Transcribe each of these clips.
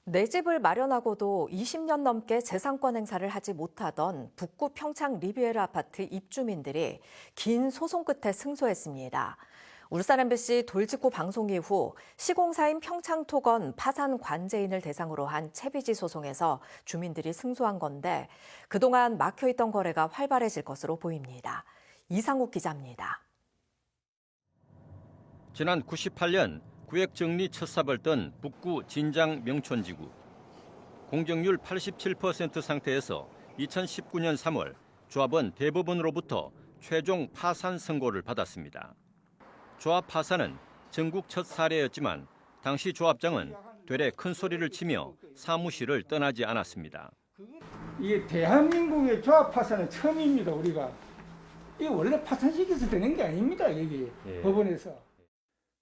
내 집을 마련하고도 20년 넘게 재산권 행사를 하지 못하던 북구 평창 리비에르 아파트 입주민들이 긴 소송 끝에 승소했습니다. 울산 MBC 돌직구 방송 이후 시공사인 평창토건 파산 관제인을 대상으로 한 채비지 소송에서 주민들이 승소한 건데 그동안 막혀있던 거래가 활발해질 것으로 보입니다. 이상욱 기자입니다. 지난 98년 구획 정리 첫 삽을 뜬 북구 진장 명촌지구. 공정률 87% 상태에서 2019년 3월 조합은 대법원으로부터 최종 파산 선고를 받았습니다. 조합 파산은 전국 첫 사례였지만 당시 조합장은 되레 큰 소리를 치며 사무실을 떠나지 않았습니다. 이게 대한민국의 조합 파산은 처음입니다. 우리가 이게 원래 파산시켜서 되는 게 아닙니다. 여기 법원에서.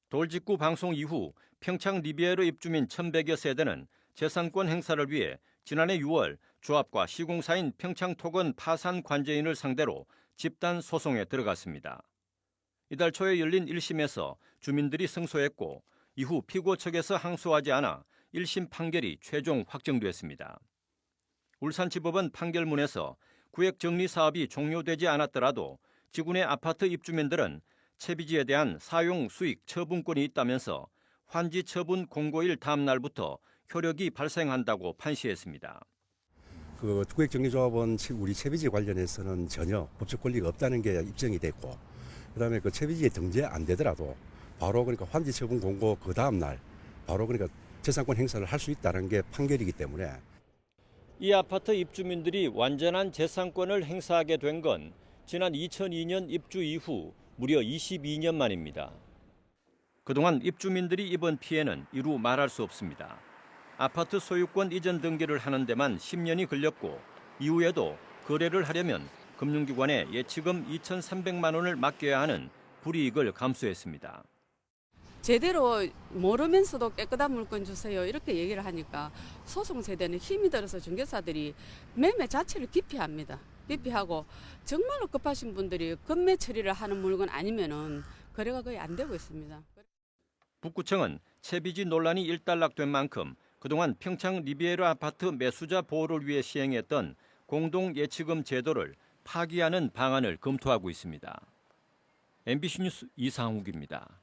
돌직구 방송 이후 평창 리비에르 입주민 1,100여 세대는 재산권 행사를 위해 지난해 6월 조합과 시공사인 평창토건 파산 관제인을 상대로 집단 소송에 들어갔습니다. 이달 초에 열린 1심에서 주민들이 승소했고 이후 피고 측에서 항소하지 않아 1심 판결이 최종 확정됐습니다. 울산지법은 판결문에서 구획 정리 사업이 종료되지 않았더라도 지구 내 아파트 입주민들은 채비지에 대한 사용 수익 처분권이 있다면서 환지 처분 공고일 다음 날부터 효력이 발생한다고 판시했습니다. 구획정리조합은 우리 채비지 관련해서는 전혀 법적 권리가 없다는 게 입증이 됐고, 그다음에 그 채비지에 등재 안 되더라도 바로 그러니까 환지 처분 공고 그 다음 날 바로 그러니까 재산권 행사를 할 수 있다는 게 판결이기 때문에 이 아파트 입주민들이 완전한 재산권을 행사하게 된 건 지난 2002년 입주 이후 무려 22년 만입니다. 그동안 입주민들이 입은 피해는 이루 말할 수 없습니다. 아파트 소유권 이전 등기를 하는 데만 10년이 걸렸고 이후에도 거래를 하려면 금융기관에 예치금 2,300만 원을 맡겨야 하는 불이익을 감수했습니다. 제대로 모르면서도 깨끗한 물건 주세요 이렇게 얘기를 하니까 소송 세대는 힘이 들어서 중개사들이 매매 자체를 기피합니다. 기피하고 정말로 급하신 분들이 급매 처리를 하는 물건 아니면은 거래가 거의 안 되고 있습니다. 북구청은 채비지 논란이 일단락된 만큼 그동안 평창 리비에르 아파트 매수자 보호를 위해 시행했던 공동 예치금 제도를 파기하는 방안을 검토하고 있습니다. MBC 뉴스 이상욱입니다.